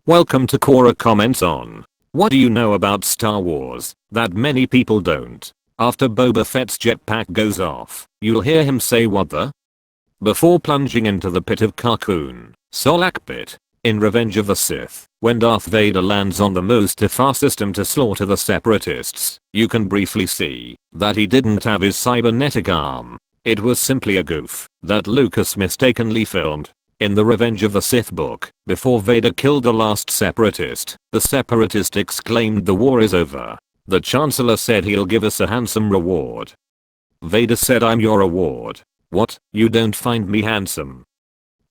Welcome to Quora comments on what do you know about Star Wars that many people don't. After Boba Fett's jetpack goes off, you'll hear him say what the? Before plunging into the pit of Carcoon, Solak pit, in Revenge of the Sith, when Darth Vader lands on the Mustafar system to slaughter the Separatists, you can briefly see that he didn't have his cybernetic arm. It was simply a goof that Lucas mistakenly filmed. In the Revenge of the Sith book, before Vader killed the last Separatist, the Separatist exclaimed the war is over. The Chancellor said he'll give us a handsome reward. Vader said I'm your reward. What, you don't find me handsome?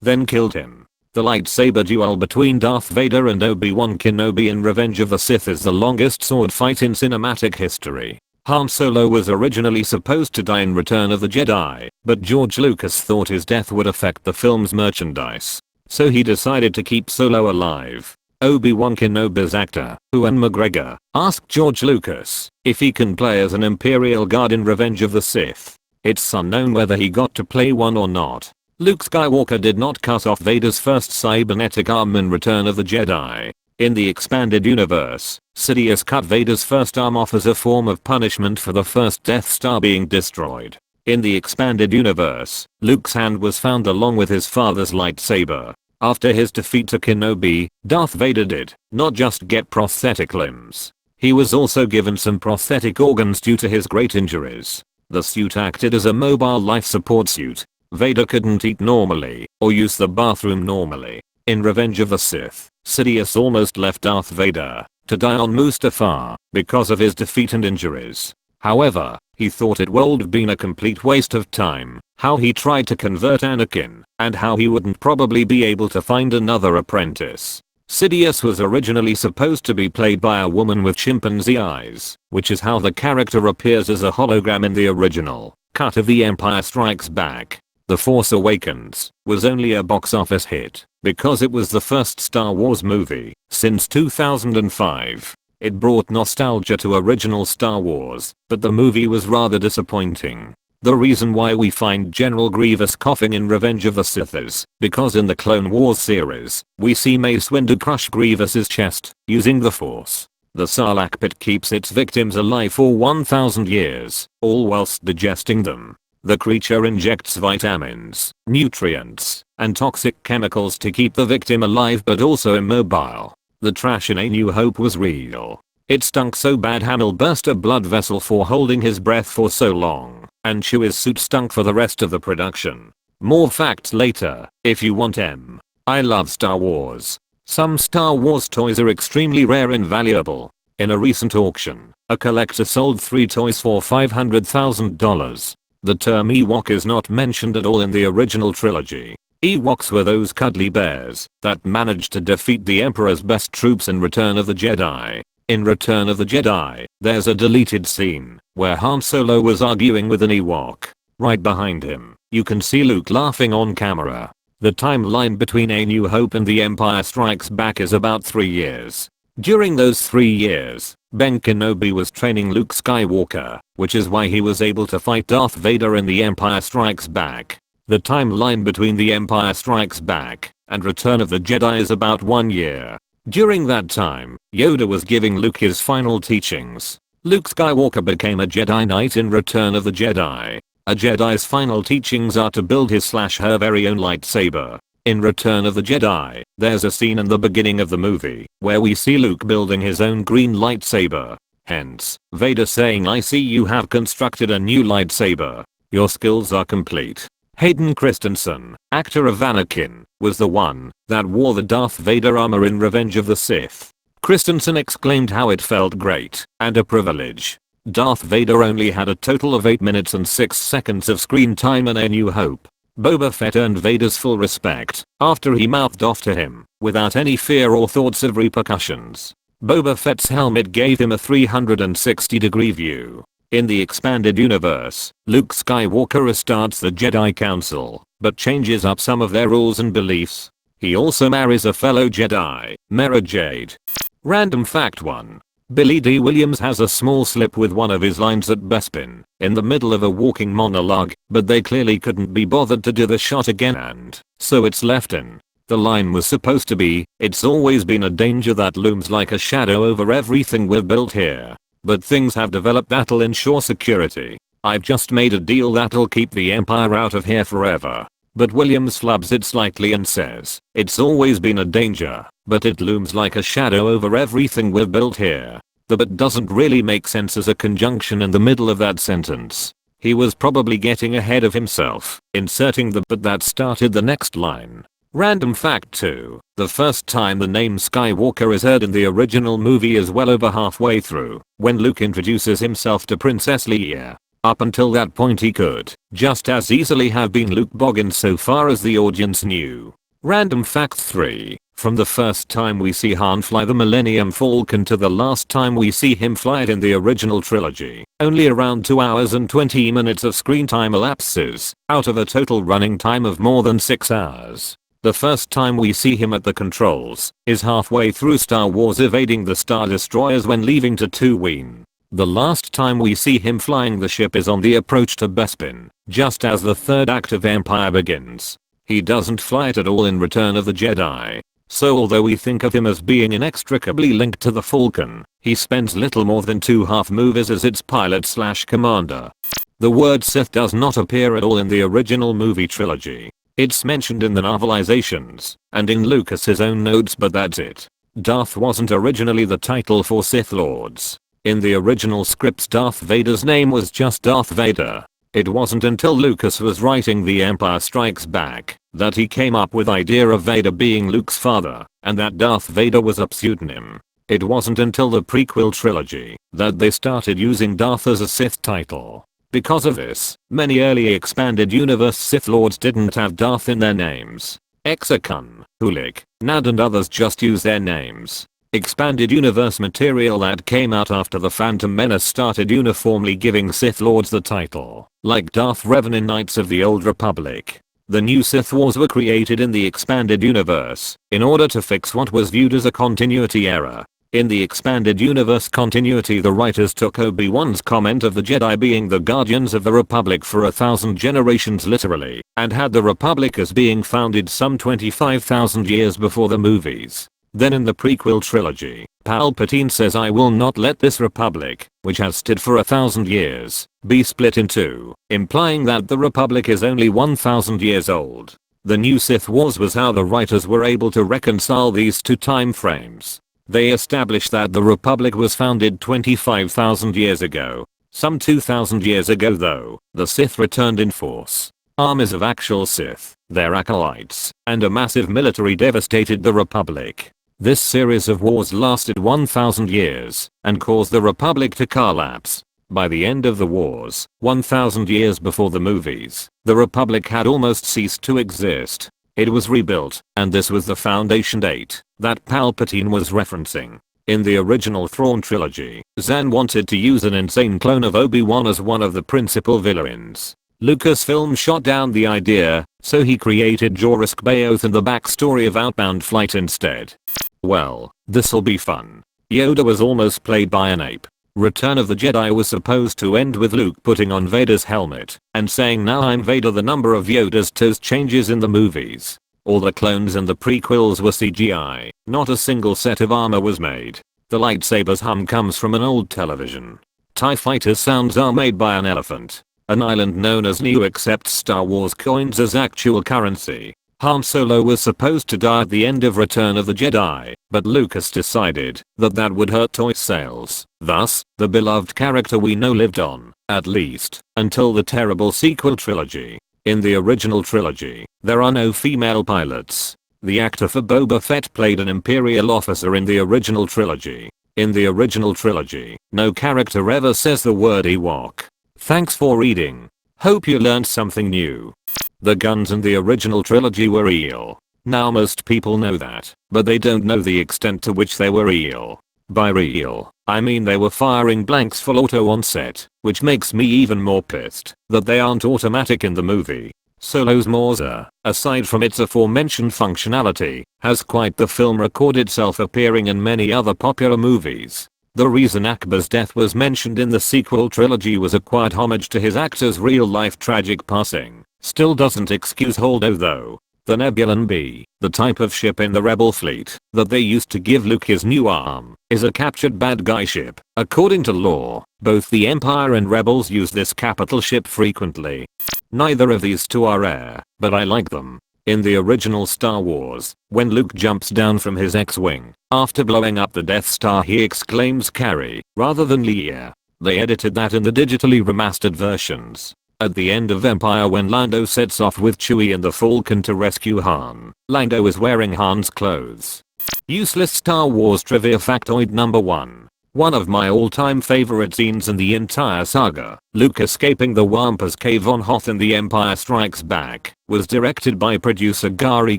Then killed him. The lightsaber duel between Darth Vader and Obi-Wan Kenobi in Revenge of the Sith is the longest sword fight in cinematic history. Han Solo was originally supposed to die in Return of the Jedi, but George Lucas thought his death would affect the film's merchandise, so he decided to keep Solo alive. Obi-Wan Kenobi's actor, Ewan McGregor, asked George Lucas if he can play as an Imperial Guard in Revenge of the Sith. It's unknown whether he got to play one or not. Luke Skywalker did not cut off Vader's first cybernetic arm in Return of the Jedi. In the expanded universe, Sidious cut Vader's first arm off as a form of punishment for the first Death Star being destroyed. In the expanded universe, Luke's hand was found along with his father's lightsaber. After his defeat to Kenobi, Darth Vader did not just get prosthetic limbs. He was also given some prosthetic organs due to his great injuries. The suit acted as a mobile life support suit. Vader couldn't eat normally or use the bathroom normally. In Revenge of the Sith, Sidious almost left Darth Vader to die on Mustafar because of his defeat and injuries. However, he thought it would have been a complete waste of time, how he tried to convert Anakin, and how he wouldn't probably be able to find another apprentice. Sidious was originally supposed to be played by a woman with chimpanzee eyes, which is how the character appears as a hologram in the original cut of The Empire Strikes Back. The Force Awakens was only a box office hit because it was the first Star Wars movie since 2005. It brought nostalgia to original Star Wars, but the movie was rather disappointing. The reason why we find General Grievous coughing in Revenge of the Sith is because in the Clone Wars series, we see Mace Windu crush Grievous's chest using the Force. The Sarlacc pit keeps its victims alive for 1,000 years, all whilst digesting them. The creature injects vitamins, nutrients, and toxic chemicals to keep the victim alive but also immobile. The trash in A New Hope was real. It stunk so bad Hamill burst a blood vessel for holding his breath for so long, and Chewie's suit stunk for the rest of the production. More facts later, if you want em. I love Star Wars. Some Star Wars toys are extremely rare and valuable. In a recent auction, a collector sold 3 toys for $500,000. The term Ewok is not mentioned at all in the original trilogy. Ewoks were those cuddly bears that managed to defeat the Emperor's best troops in Return of the Jedi. In Return of the Jedi, there's a deleted scene where Han Solo was arguing with an Ewok. Right behind him, you can see Luke laughing on camera. The timeline between A New Hope and The Empire Strikes Back is about 3 years. During those 3 years, Ben Kenobi was training Luke Skywalker, which is why he was able to fight Darth Vader in The Empire Strikes Back. The timeline between The Empire Strikes Back and Return of the Jedi is about 1 year. During that time, Yoda was giving Luke his final teachings. Luke Skywalker became a Jedi Knight in Return of the Jedi. A Jedi's final teachings are to build his/her very own lightsaber. In Return of the Jedi, there's a scene in the beginning of the movie where we see Luke building his own green lightsaber. Hence, Vader saying I see you have constructed a new lightsaber. Your skills are complete. Hayden Christensen, actor of Anakin, was the one that wore the Darth Vader armor in Revenge of the Sith. Christensen exclaimed how it felt great and a privilege. Darth Vader only had a total of 8 minutes and 6 seconds of screen time in A New Hope. Boba Fett earned Vader's full respect after he mouthed off to him without any fear or thoughts of repercussions. Boba Fett's helmet gave him a 360-degree view. In the expanded universe, Luke Skywalker restarts the Jedi Council, but changes up some of their rules and beliefs. He also marries a fellow Jedi, Mara Jade. Random fact 1. Billy D. Williams has a small slip with one of his lines at Bespin, in the middle of a walking monologue, but they clearly couldn't be bothered to do the shot again and so it's left in. The line was supposed to be, "It's always been a danger that looms like a shadow over everything we've built here. But things have developed that'll ensure security. I've just made a deal that'll keep the Empire out of here forever." But Williams flubs it slightly and says, "It's always been a danger, but it looms like a shadow over everything we've built here." The "but" doesn't really make sense as a conjunction in the middle of that sentence. He was probably getting ahead of himself, inserting the "but" that started the next line. Random fact 2. The first time the name Skywalker is heard in the original movie is well over halfway through, when Luke introduces himself to Princess Leia. Up until that point he could just as easily have been Luke Boggins so far as the audience knew. Random fact 3. From the first time we see Han fly the Millennium Falcon to the last time we see him fly it in the original trilogy, only around 2 hours and 20 minutes of screen time elapses, out of a total running time of more than 6 hours. The first time we see him at the controls is halfway through Star Wars evading the Star Destroyers when leaving Tatooine. The last time we see him flying the ship is on the approach to Bespin, just as the third act of Empire begins. He doesn't fly it at all in Return of the Jedi. So although we think of him as being inextricably linked to the Falcon, he spends little more than 2 half movies as its pilot/commander. The word Sith does not appear at all in the original movie trilogy. It's mentioned in the novelizations and in Lucas's own notes, but that's it. Darth wasn't originally the title for Sith Lords. In the original scripts Darth Vader's name was just Darth Vader. It wasn't until Lucas was writing The Empire Strikes Back that he came up with the idea of Vader being Luke's father, and that Darth Vader was a pseudonym. It wasn't until the prequel trilogy that they started using Darth as a Sith title. Because of this, many early expanded universe Sith Lords didn't have Darth in their names. Exarchon, Hulik, Nad and others just use their names. Expanded universe material that came out after the Phantom Menace started uniformly giving Sith Lords the title, like Darth Revan in Knights of the Old Republic. The new Sith Wars were created in the expanded universe in order to fix what was viewed as a continuity error. In the expanded universe continuity, the writers took Obi-Wan's comment of the Jedi being the guardians of the Republic for 1,000 generations literally, and had the Republic as being founded some 25,000 years before the movies. Then in the prequel trilogy, Palpatine says, "I will not let this Republic, which has stood for 1,000 years, be split in two," implying that the Republic is only 1,000 years old. The new Sith Wars was how the writers were able to reconcile these two time frames. They established that the Republic was founded 25,000 years ago. Some 2,000 years ago though, the Sith returned in force. Armies of actual Sith, their acolytes, and a massive military devastated the Republic. This series of wars lasted 1,000 years and caused the Republic to collapse. By the end of the wars, 1,000 years before the movies, the Republic had almost ceased to exist. It was rebuilt, and this was the foundation date that Palpatine was referencing. In the original Thrawn trilogy, Zan wanted to use an insane clone of Obi-Wan as one of the principal villains. Lucasfilm shot down the idea, so he created Jorisk Bayoth and the backstory of Outbound Flight instead. Well, this'll be fun. Yoda was almost played by an ape. Return of the Jedi was supposed to end with Luke putting on Vader's helmet and saying, "Now I'm Vader." The number of Yoda's toes changes in the movies. All the clones in the prequels were CGI. Not a single set of armor was made. The lightsaber's hum comes from an old television. TIE fighter sounds are made by an elephant. An island known as Neo accepts Star Wars coins as actual currency. Han Solo was supposed to die at the end of Return of the Jedi, but Lucas decided that that would hurt toy sales. Thus, the beloved character we know lived on, at least, until the terrible sequel trilogy. In the original trilogy, there are no female pilots. The actor for Boba Fett played an Imperial officer in the original trilogy. In the original trilogy, no character ever says the word Ewok. Thanks for reading. Hope you learned something new. The guns in the original trilogy were real. Now most people know that, but they don't know the extent to which they were real. By real, I mean they were firing blanks full auto on set, which makes me even more pissed that they aren't automatic in the movie. Solo's Mauser, aside from its aforementioned functionality, has quite the film record itself, appearing in many other popular movies. The reason Akbar's death was mentioned in the sequel trilogy was a quiet homage to his actor's real-life tragic passing. Still doesn't excuse Holdo though. The Nebulan B, the type of ship in the rebel fleet that they used to give Luke his new arm, is a captured bad guy ship. According to lore, both the Empire and rebels use this capital ship frequently. Neither of these two are rare, but I like them. In the original Star Wars, when Luke jumps down from his X-Wing, after blowing up the Death Star he exclaims Carrie, rather than Leia. They edited that in the digitally remastered versions. At the end of Empire when Lando sets off with Chewie and the Falcon to rescue Han, Lando is wearing Han's clothes. Useless Star Wars trivia factoid number 1. One of my all-time favorite scenes in the entire saga, Luke escaping the Wampa's cave on Hoth in The Empire Strikes Back, was directed by producer Gary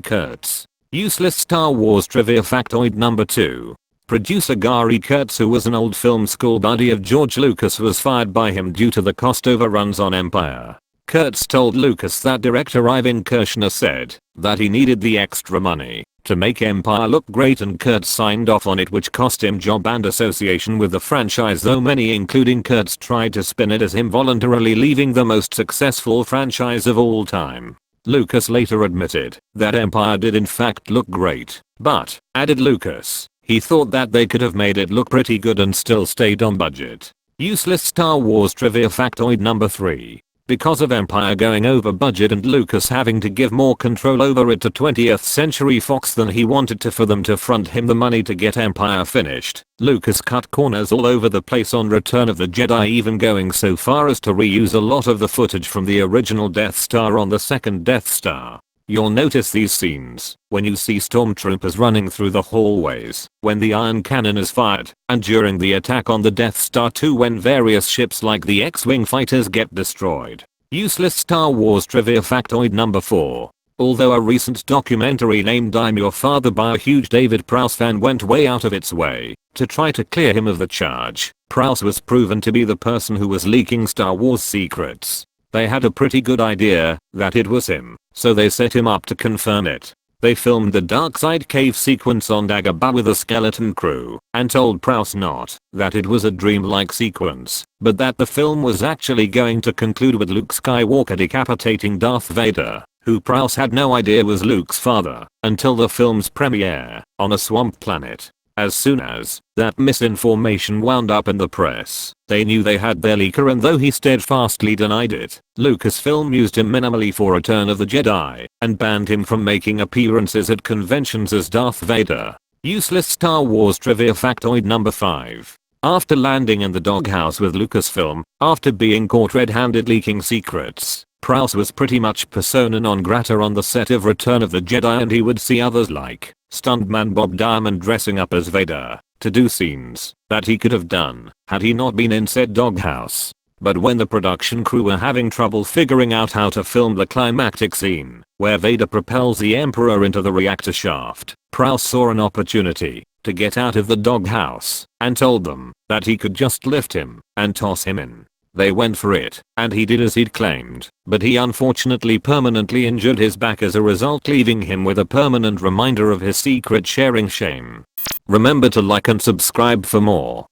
Kurtz. Useless Star Wars trivia factoid number 2. Producer Gary Kurtz, who was an old film school buddy of George Lucas, was fired by him due to the cost overruns on Empire. Kurtz told Lucas that director Ivan Kershner said that he needed the extra money to make Empire look great, and Kurtz signed off on it, which cost him job and association with the franchise, though many including Kurtz tried to spin it as him voluntarily leaving the most successful franchise of all time. Lucas later admitted that Empire did in fact look great, but, added Lucas, he thought that they could have made it look pretty good and still stayed on budget. Useless Star Wars trivia factoid number 3. Because of Empire going over budget and Lucas having to give more control over it to 20th Century Fox than he wanted to for them to front him the money to get Empire finished, Lucas cut corners all over the place on Return of the Jedi, even going so far as to reuse a lot of the footage from the original Death Star on the second Death Star. You'll notice these scenes when you see stormtroopers running through the hallways, when the iron cannon is fired, and during the attack on the Death Star 2 when various ships like the X-Wing fighters get destroyed. Useless Star Wars trivia factoid number 4. Although a recent documentary named I'm Your Father by a huge David Prowse fan went way out of its way to try to clear him of the charge, Prowse was proven to be the person who was leaking Star Wars secrets. They had a pretty good idea that it was him, so they set him up to confirm it. They filmed the Darkside cave sequence on Dagobah with a skeleton crew, and told Prowse not that it was a dreamlike sequence, but that the film was actually going to conclude with Luke Skywalker decapitating Darth Vader, who Prowse had no idea was Luke's father, until the film's premiere on a swamp planet. As soon as that misinformation wound up in the press, they knew they had their leaker, and though he steadfastly denied it, Lucasfilm used him minimally for Return of the Jedi, and banned him from making appearances at conventions as Darth Vader. Useless Star Wars trivia factoid number 5. After landing in the doghouse with Lucasfilm, after being caught red-handed leaking secrets, Prowse was pretty much persona non grata on the set of Return of the Jedi, and he would see others like stuntman Bob Diamond dressing up as Vader to do scenes that he could have done had he not been in said doghouse. But when the production crew were having trouble figuring out how to film the climactic scene where Vader propels the Emperor into the reactor shaft, Prowse saw an opportunity to get out of the doghouse and told them that he could just lift him and toss him in. They went for it, and he did as he'd claimed, but he unfortunately permanently injured his back as a result, leaving him with a permanent reminder of his secret sharing shame. Remember to like and subscribe for more.